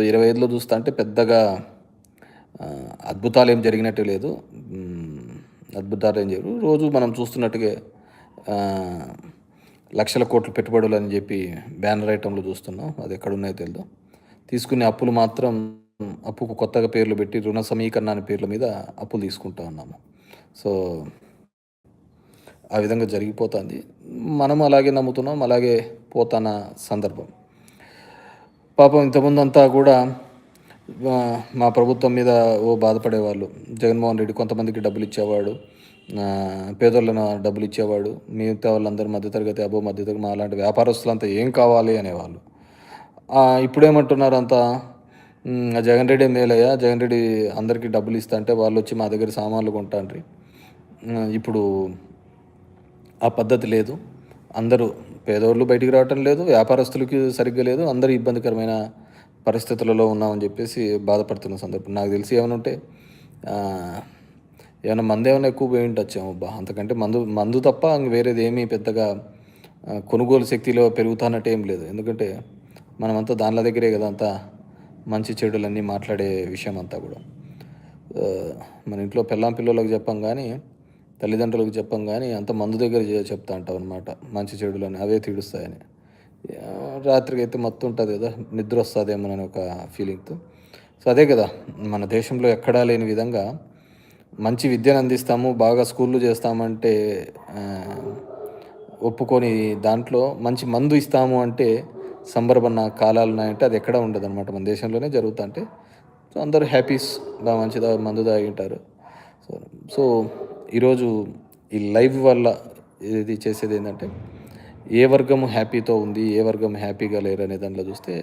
So 25లో చూస్తా అంటే పెద్దగా అద్భుతాలేం జరిగినట్టు లేదు. అద్భుతాలేం జరగవు. రోజు మనం చూస్తున్నట్టుగా ఆహ్, లక్షల కోట్ల పెట్టుబడులని జెప్పి బ్యానర్ ఐటెంలో చూస్తున్నాం. అది ఎక్కడున్నాయో తెలీదు. తీసుకునే అప్పులు మాత్రం అప్పుకు కొత్తగా పేర్లు పెట్టి రుణ సమీకరణ అనే పేర్ల మీద అప్పులు తీసుకుంటా ఉన్నాము. సో, ఆ విధంగా జరిగిపోతాంది. మనం అలాగే నమ్ముతున్నాం. అలాగే పోతాన్న సందర్భం. పాపం ఇంతకుముందంతా గూడా మా ప్రభుత్వం మీద బాధపడేవాళ్ళు. జగన్మోహన్ రెడ్డి కొంతమందికి డబ్బులిచ్చేవాడు. పేదోళ్ళను డబ్బులిచ్చేవాడు. మిగతా వాళ్ళందరూ మధ్యతరగతి, అబోవ్ మధ్యతరగతి మాలాంటి వ్యాపారస్తులంతా ఏం కావాలి అనేవాళ్ళు. ఇప్పుడేమంటున్నారంతా జగన్ రెడ్డే మేలయ్య. జగన్ రెడ్డి అందరికీ డబ్బులిస్తంటే వాళ్ళొచ్చి మా దగ్గర సామాన్లు కొంటాండ్రి. ఇప్పుడు ఆ పద్ధతి లేదు. అందరూ పేదోళ్ళు బయటికి రావటం లేదు. వ్యాపారస్తులకి సరిగ్గా లేదు. అందరూ ఇబ్బందికరమైన పరిస్థితులలో ఉన్నామని చెప్పేసి బాధపడుతున్న సందర్భం. నాకు తెలిసి ఏమైనా ఉంటే ఏమైనా మందేమైనా ఎక్కువ పోయి ఉండొచ్చేమో అబ్బా! అంతకంటే మందు తప్ప ఇంక వేరేది ఏమీ పెద్దగా కొనుగోలు శక్తిలో పెరుగుతున్నట్టు ఏం లేదు. ఎందుకంటే మనమంతా దానిల దగ్గరే కదా అంతా మంచి చెడులన్నీ మాట్లాడే విషయం అంతా కూడా. మన ఇంట్లో పెళ్ళాం పిల్లోళ్ళకి చెప్పం కానీ, తల్లిదండ్రులకు చెప్పం కానీ, అంత మందు దగ్గర చెప్తా ఉంటాం అనమాట. మంచి చెడులని అవే తీడుస్తాయని. రాత్రికి మత్తు ఉంటుంది కదా, నిద్ర వస్తుందేమోనని ఒక ఫీలింగ్తో. సో అదే కదా మన దేశంలో ఎక్కడా లేని విధంగా మంచి విద్యను అందిస్తాము, బాగా స్కూళ్ళు చేస్తామంటే ఒప్పుకొని దాంట్లో మంచి మందు ఇస్తాము అంటే సంబరపడిన కాలాలు ఉన్నాయంటే అది ఎక్కడ ఉండదు అనమాట. మన దేశంలోనే జరుగుతా అంటే సో అందరూ హ్యాపీస్ బాగా మంచిదా మందు తాగింటారు. సో సో ఈరోజు ఈ లైవ్ వల్ల ఇది చేసేది ఏంటంటే ఏ వర్గము హ్యాపీతో ఉంది, ఏ వర్గం హ్యాపీగా లేరు అనే దాంట్లో చూస్తే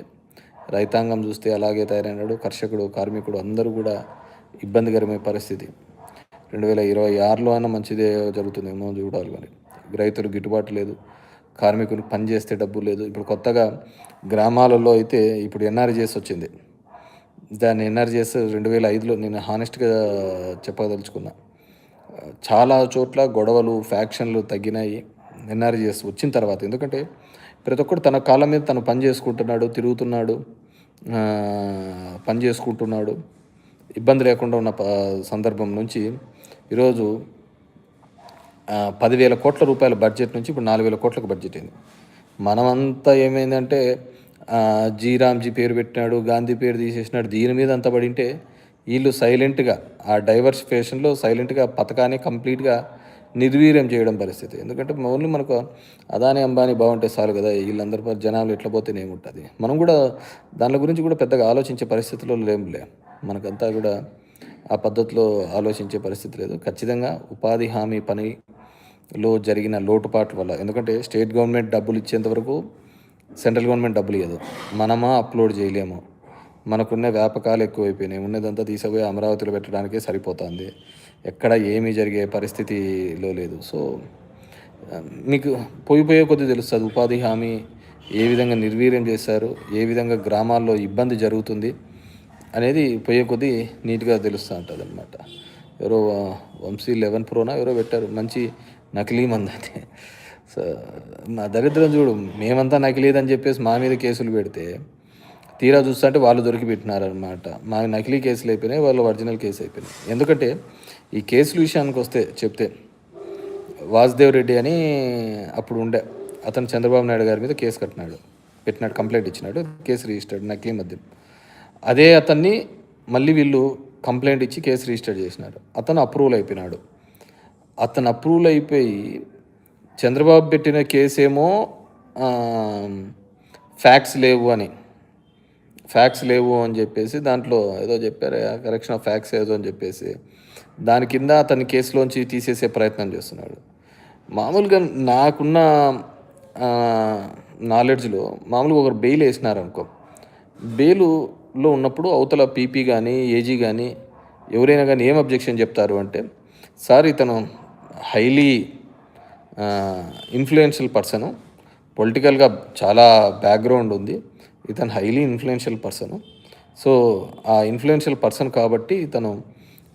రైతాంగం చూస్తే అలాగే తయారైనాడు. కర్షకుడు, కార్మికుడు అందరూ కూడా ఇబ్బందికరమైన పరిస్థితి. 2026లో అయినా మంచిదే జరుగుతుందేమో చూడాలి. మరి రైతులు గిట్టుబాటు లేదు, కార్మికులు పని చేస్తే డబ్బు లేదు. ఇప్పుడు కొత్తగా గ్రామాలలో అయితే ఇప్పుడు ఎన్ఆర్జీఎస్ వచ్చింది. దాన్ని ఎన్ఆర్జీఎస్ 2005లో నేను హానెస్ట్గా చెప్పదలుచుకున్నా. చాలా చోట్ల గొడవలు, ఫ్యాక్షన్లు తగ్గినాయి ఎన్ఆర్జీఎస్ వచ్చిన తర్వాత. ఎందుకంటే ప్రతి ఒక్కరు తన కాళ్ళ మీద తను పని చేసుకుంటున్నాడు, తిరుగుతున్నాడు, పని చేసుకుంటున్నాడు. ఇబ్బంది లేకుండా ఉన్న సందర్భం నుంచి ఈరోజు 10,000 కోట్ల రూపాయల బడ్జెట్ నుంచి ఇప్పుడు 4,000 కోట్లకు బడ్జెట్ అయింది. మనమంతా ఏమైందంటే జీరామ్జీ పేరు పెట్టినాడు, గాంధీ పేరు తీసేసినాడు, దీని మీద అంతా పడింటే వీళ్ళు సైలెంట్గా ఆ డైవర్సిఫికేషన్లో సైలెంట్గా పథకాన్ని కంప్లీట్గా నిర్వీర్యం చేయడం పరిస్థితి. ఎందుకంటే ఓన్లీ మనకు అదాని అంబానీ బాగుంటే చాలు కదా, వీళ్ళందరూ జనాలు ఎట్లా పోతేనే ఏముంటుంది. మనం కూడా దాని గురించి కూడా పెద్దగా ఆలోచించే పరిస్థితిలో లేములే. మనకంతా కూడా ఆ పద్ధతిలో ఆలోచించే పరిస్థితి లేదు. ఖచ్చితంగా ఉపాధి హామీ పనిలో జరిగిన లోటుపాట్ల వల్ల, ఎందుకంటే స్టేట్ గవర్నమెంట్ డబ్బులు ఇచ్చేంతవరకు సెంట్రల్ గవర్నమెంట్ డబ్బులు ఇవ్వదు. మనమా అప్లోడ్ చేయలేము. మనకున్న వ్యాపకాలు ఎక్కువైపోయినాయి. ఉన్నదంతా తీసుకుపోయి అమరావతిలో పెట్టడానికే సరిపోతుంది. ఎక్కడ ఏమీ జరిగే పరిస్థితిలో లేదు. సో మీకు పోయే కొద్దీ తెలుస్తుంది ఉపాధి హామీ ఏ విధంగా నిర్వీర్యం చేశారు, ఏ విధంగా గ్రామాల్లో ఇబ్బంది జరుగుతుంది అనేది పోయే కొద్దీ నీట్గా తెలుస్తూ ఉంటుంది అనమాట. ఎవరో వంశీ 11 ప్రోనా ఎవరో పెట్టారు, మంచి నకిలీ మంది అది. సో మా దరిద్రం చూడు, మేమంతా నకిలీదని చెప్పేసి మా మీద కేసులు పెడితే తీరా చూస్తుంటే వాళ్ళు దొరికి పెట్టినారనమాట. మా నకిలీ కేసులు అయిపోయినాయి, వాళ్ళు ఒరిజినల్ కేసు అయిపోయినాయి. ఎందుకంటే ఈ కేసుల విషయానికి వస్తే చెప్తే వాసుదేవ్ రెడ్డి అని అప్పుడు ఉండే అతను చంద్రబాబు నాయుడు గారి మీద కేసు పెట్టినాడు, కంప్లైంట్ ఇచ్చినాడు, కేసు రిజిస్టర్డ్ నకిలీ మద్యం. అదే అతన్ని మళ్ళీ వీళ్ళు కంప్లైంట్ ఇచ్చి కేసు రిజిస్టర్ చేసినారు. అతను అప్రూవల్ అయిపోయినాడు. అతను అప్రూవల్ అయిపోయి చంద్రబాబు పెట్టిన కేసేమో ఫ్యాక్ట్స్ లేవు అని చెప్పేసి దాంట్లో ఏదో చెప్పారు, కరెక్షన్ ఆఫ్ ఫ్యాక్ట్స్ ఏదో అని చెప్పేసి దాని కింద అతని కేసులోంచి తీసేసే ప్రయత్నం చేస్తున్నాడు. మామూలుగా నాకున్న నాలెడ్జ్లో మామూలుగా ఒకరు బెయిల్ వేసినారనుకో, బెయిలులో ఉన్నప్పుడు అవతల పీపీ కానీ ఏజీ కానీ ఎవరైనా కానీ ఏం అబ్జెక్షన్ చెప్తారు అంటే, సార్ ఇతను హైలీ ఇన్ఫ్లుయెన్షియల్ పర్సను, పొలిటికల్గా చాలా బ్యాక్గ్రౌండ్ ఉంది, ఇతను హైలీ ఇన్ఫ్లుయెన్షియల్ పర్సను. సో ఆ ఇన్ఫ్లుయెన్షియల్ పర్సన్ కాబట్టి ఇతను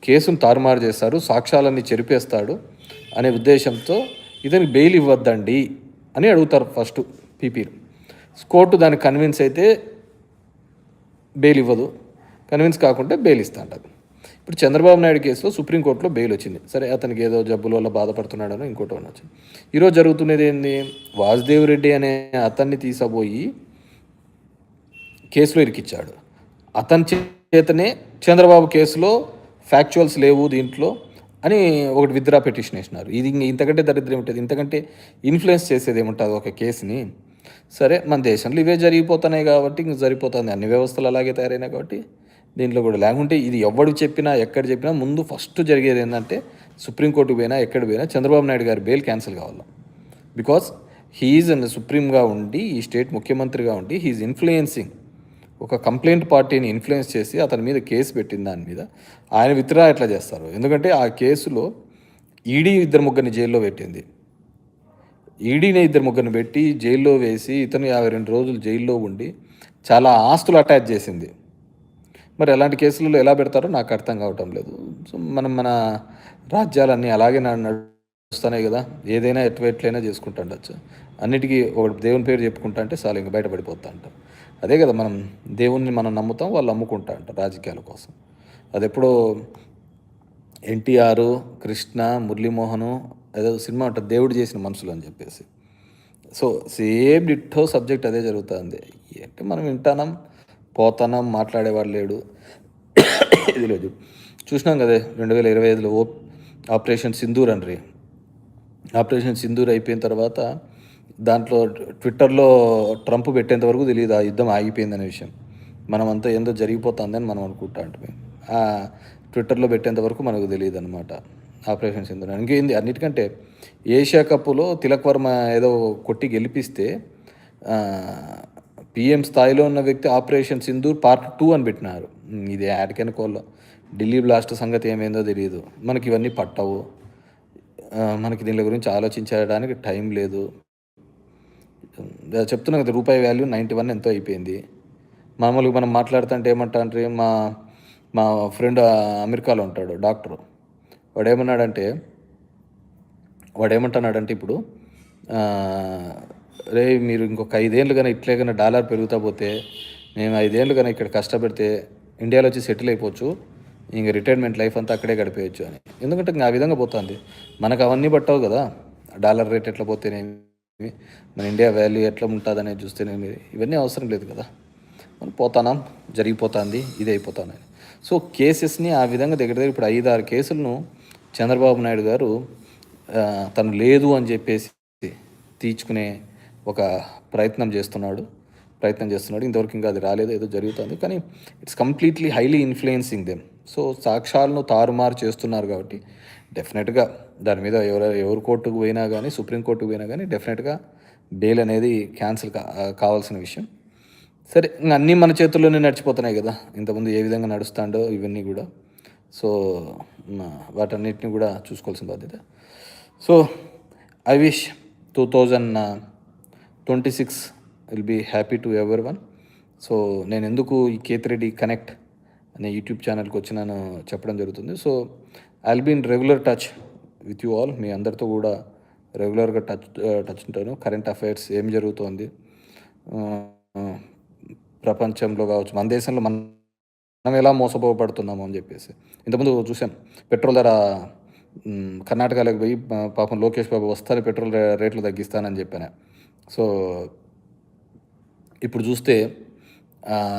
కేసును తారుమారు చేస్తారు, సాక్ష్యాలన్నీ చెరిపేస్తాడు అనే ఉద్దేశంతో ఇతనికి బెయిల్ ఇవ్వద్దండి అని అడుగుతారు ఫస్ట్ పీపీలు. కోర్టు దాన్ని కన్విన్స్ అయితే బెయిల్ ఇవ్వదు, కన్విన్స్ కాకుంటే బెయిల్ ఇస్తా అంటది. ఇప్పుడు చంద్రబాబు నాయుడు కేసులో సుప్రీంకోర్టులో బెయిల్ వచ్చింది. సరే, అతనికి ఏదో జబ్బుల వల్ల బాధపడుతున్నాడనో ఇంకోటో వచ్చింది. ఈరోజు జరుగుతున్నది ఏంది? వాసుదేవ్ రెడ్డి అనే అతన్ని తీసబోయి కేసులో ఇరికిచ్చాడు. అతని చేతనే చంద్రబాబు కేసులో ఫ్యాక్చువల్స్ లేవు దీంట్లో అని ఒకటి విత్డ్రా పిటిషన్ వేసినారు. ఇది ఇంతకంటే దరిద్రం ఉంటుంది, ఇంతకంటే ఇన్ఫ్లుయెన్స్ చేసేది ఏముంటుంది ఒక కేసుని. సరే, మన దేశంలో ఇవే జరిగిపోతున్నాయి కాబట్టి ఇంక సరిపోతుంది, అన్ని వ్యవస్థలు అలాగే తయారైనాయి కాబట్టి దీంట్లో కూడా. లేకుంటే ఇది ఎవడు చెప్పినా ఎక్కడ చెప్పినా ముందు ఫస్ట్ జరిగేది ఏంటంటే సుప్రీంకోర్టుకు పోయినా ఎక్కడ పోయినా చంద్రబాబు నాయుడు గారి బెయిల్ క్యాన్సిల్ కావాలి. బికాస్ హీఈస్ అన్ సుప్రీంగా ఉండి, ఈ స్టేట్ ముఖ్యమంత్రిగా ఉండి, హీఈస్ ఇన్ఫ్లుయెన్సింగ్ ఒక కంప్లైంట్ పార్టీని ఇన్ఫ్లుయెన్స్ చేసి అతని మీద కేసు పెట్టిన దాని మీద ఆయన విత్డ్రా ఎట్లా చేస్తారు? ఎందుకంటే ఆ కేసులో ఈడీ 2-3 జైల్లో పెట్టింది. ఈడీని 2-3 పెట్టి జైల్లో వేసి ఇతను 52 రోజులు జైల్లో ఉండి చాలా ఆస్తులు అటాచ్ చేసింది. మరి అలాంటి కేసులలో ఎలా పెడతారో నాకు అర్థం కావటం లేదు. సో మన రాజ్యాలన్నీ అలాగే నడుస్తున్నాయి కదా, ఏదైనా ఎట్లయినా చేసుకుంటా ఉండొచ్చు. అన్నిటికీ ఒక దేవుని పేరు చెప్పుకుంటా అంటే చాలు ఇంక బయటపడిపోతా అంటారు. అదే కదా, మనం దేవుణ్ణి మనం నమ్ముతాం, వాళ్ళు నమ్ముకుంటా అంటారు రాజకీయాల కోసం. అది ఎప్పుడో ఎన్టీఆర్, కృష్ణ, మురళీమోహను ఏదో సినిమా ఉంటుంది, దేవుడు చేసిన మనుషులు అని చెప్పేసి. సో సేమ్ డిట్టో సబ్జెక్ట్ అదే జరుగుతుంది. అంటే మనం వింటానం, పోతానం, మాట్లాడేవాడు లేడు, ఇది లేదు. చూసినాం కదా 2025లో ఆపరేషన్ సింధూర్ అండి. ఆపరేషన్ సింధూర్ అయిపోయిన తర్వాత దాంట్లో ట్విట్టర్లో ట్రంప్ పెట్టేంత వరకు తెలియదు ఆ యుద్ధం ఆగిపోయిందనే విషయం. మనమంతా ఏందో జరిగిపోతుందని మనం అనుకుంటా అంటే ఆ ట్విట్టర్లో పెట్టేంత వరకు మనకు తెలియదు అనమాట ఆపరేషన్ సింధూర్. ఇంకేంది, అన్నిటికంటే ఏషియా కప్పులో తిలక్ వర్మ ఏదో కొట్టి గెలిపిస్తే పిఎం స్థాయిలో ఉన్న వ్యక్తి ఆపరేషన్ సింధూర్ పార్ట్ 2 అని పెట్టినారు. ఇది యాడికనుకోలో ఢిల్లీ బ్లాస్ట్ సంగతి ఏమైందో తెలియదు. మనకి ఇవన్నీ పట్టవు, మనకి దీని గురించి ఆలోచించడానికి టైం లేదు. చెప్తున్నా కదా, రూపాయి వాల్యూ 91 ఎంతో అయిపోయింది. మామూలుగా మనం మాట్లాడుతుంటే ఏమంటా అంటే మా ఫ్రెండ్ అమెరికాలో ఉంటాడు, డాక్టరు. వాడేమంటున్నాడంటే ఇప్పుడు రే మీరు ఇంకొక 5 ఏళ్ళు కానీ ఇట్లే కానీ డాలర్ పెరుగుతా పోతే మేము 5 ఏళ్ళు కానీ ఇక్కడ కష్టపడితే ఇండియాలో వచ్చి సెటిల్ అయిపోవచ్చు, ఇంక రిటైర్మెంట్ లైఫ్ అంతా అక్కడే గడిపేయచ్చు అని. ఎందుకంటే ఇంకా ఆ విధంగా పోతుంది. మనకు అవన్నీ పట్టవు కదా, డాలర్ రేట్ ఎట్లా పోతేనేమి, మన ఇండియా వాల్యూ ఎట్లా ఉంటుంది అనేది చూస్తేనేమి, ఇవన్నీ అవసరం లేదు కదా. మనం పోతానాం, జరిగిపోతుంది, ఇది అయిపోతాను. సో కేసెస్ని ఆ విధంగా దగ్గర ఇప్పుడు 5-6 కేసులను చంద్రబాబు నాయుడు గారు తను లేదు అని చెప్పేసి తీర్చుకునే ఒక ప్రయత్నం చేస్తున్నాడు. ఇంతవరకు ఇంకా అది రాలేదు, ఏదో జరుగుతుంది. కానీ it's completely highly influencing them. So సాక్ష్యాలను తారుమారు చేస్తున్నారు కాబట్టి డెఫినెట్గా దాని మీద ఎవరు కోర్టుకు పోయినా కానీ, సుప్రీంకోర్టుకు పోయినా కానీ డెఫినెట్గా బెయిల్ అనేది క్యాన్సిల్ కావాల్సిన విషయం. సరే, ఇంకా అన్నీ మన చేతుల్లోనే నడిచిపోతున్నాయి కదా, ఇంతకుముందు ఏ విధంగా నడుస్తాడో ఇవన్నీ కూడా. సో వాటన్నిటిని కూడా చూసుకోవాల్సిన బాధ్యత. So I wish 2026 will be happy to everyone. సో నేను ఎందుకు ఈ కేతిరెడ్డి కనెక్ట్ అనే యూట్యూబ్ ఛానల్కి వచ్చినాను చెప్పడం జరుగుతుంది. So I will be in regular touch with you all. మీ అందరితో కూడా రెగ్యులర్గా టచ్ ఉంటాను. కరెంట్ అఫైర్స్ ఏం జరుగుతోంది ప్రపంచంలో కావచ్చు, మన దేశంలో మనం ఎలా మోసపోబడుతున్నాము అని చెప్పేసి. ఇంతకుముందు చూసాం పెట్రోల్ ధర కర్ణాటకలోకి పోయి పాపం లోకేష్ బాబు వస్తారు పెట్రోల్ రేట్లు తగ్గిస్తానని చెప్పాను. సో ఇప్పుడు చూస్తే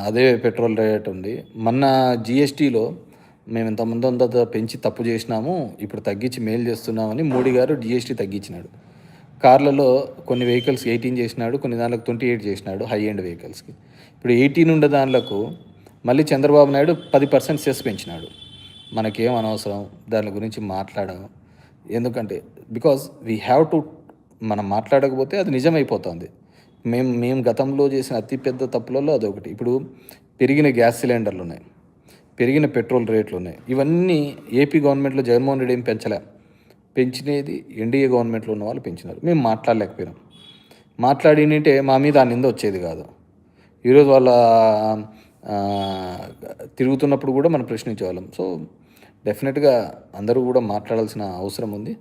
అదే పెట్రోల్ రేట్ ఉంది. మొన్న జిఎస్టీలో మేము ఇంతకుముందు అంత పెంచి తప్పు చేసినాము, ఇప్పుడు తగ్గించి మేలు చేస్తున్నామని మోడీ గారు జిఎస్టీ తగ్గించినాడు. కార్లలో కొన్ని వెహికల్స్ 18 చేసినాడు, కొన్ని దాంట్లకు 28 చేసినాడు హై ఎండ్ వెహికల్స్కి. ఇప్పుడు 18 ఉండే దాంట్లకు మళ్ళీ చంద్రబాబు నాయుడు 10% సెస్ పెంచినాడు. మనకేం అనవసరం దాని గురించి మాట్లాడము. ఎందుకంటే బికాజ్ వీ హ్యావ్ టు, మనం మాట్లాడకపోతే అది నిజమైపోతుంది. మేము గతంలో చేసిన అతిపెద్ద తప్పులలో అదొకటి. ఇప్పుడు పెరిగిన గ్యాస్ సిలిండర్లు ఉన్నాయి, పెరిగిన పెట్రోల్ రేట్లు ఉన్నాయి. ఇవన్నీ ఏపీ గవర్నమెంట్లో జగన్మోహన్ రెడ్డి ఏం పెంచినది ఎన్డీఏ గవర్నమెంట్లో ఉన్న వాళ్ళు పెంచినారు. మేము మాట్లాడలేకపోయినాం. మాట్లాడినంటే మా మీద ఆ నింద వచ్చేది కాదు. ఈరోజు వాళ్ళ తిరుగుతున్నప్పుడు కూడా మనం ప్రశ్నించేవాళ్ళం. సో డెఫినెట్గా అందరూ కూడా మాట్లాడాల్సిన అవసరం ఉంది.